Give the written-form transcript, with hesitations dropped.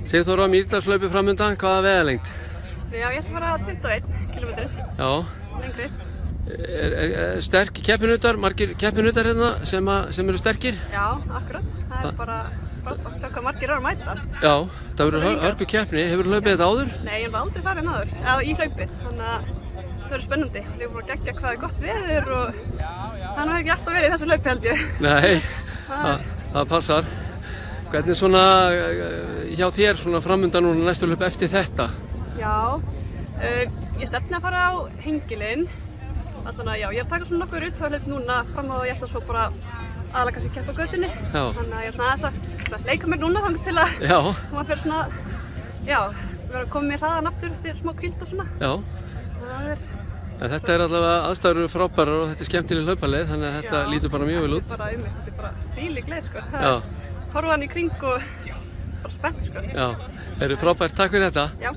Sigþóra, Mýrdalshlaupið framundan, hvaða vegalengd? Já, ég ætla bara 21 km. Já. Lengri. Sterk keppinautar, margir keppinautar hérna sem eru sterkir? Já, akkurat. Það bara frábært að sjá hvað margir eru að mæta. Já, það verður hörku keppni. Hefurðu hlaupið þetta áður? Nei, ég hef aldrei farið áður, eða í hlaupi. Þannig að það verður spennandi. Ég er bara að gegja hvað er gott veður og það hefur ekki alltaf verið í þessu hlaupi held ég. Nei, það passar. Hvernig svona hjá þér svona framundan núna næstu hlaup eftir þetta? Já, ég stefni að fara á Hengilinn. Þannig að já, ég er að taka svona nokkuð uthverflaup núna fram á það ég ætla svo bara aðalega kannski keppa á götunni. Já. Þannig að ég er svona aðeins að leika mér núna þannig til að maður fyrir svona, já, vera að koma mér hraðan aftur eftir smá hvíld og svona. Já. En þetta er allavega aðstæður frábærar og þetta er skemmtileg hlaupaleið þannig að þetta lítur bara mjög vel út. Þetta er bara þvílík leið sko. Horfa hann í kring og bara spennt sko. Já, frábært, takk fyrir þetta. Já.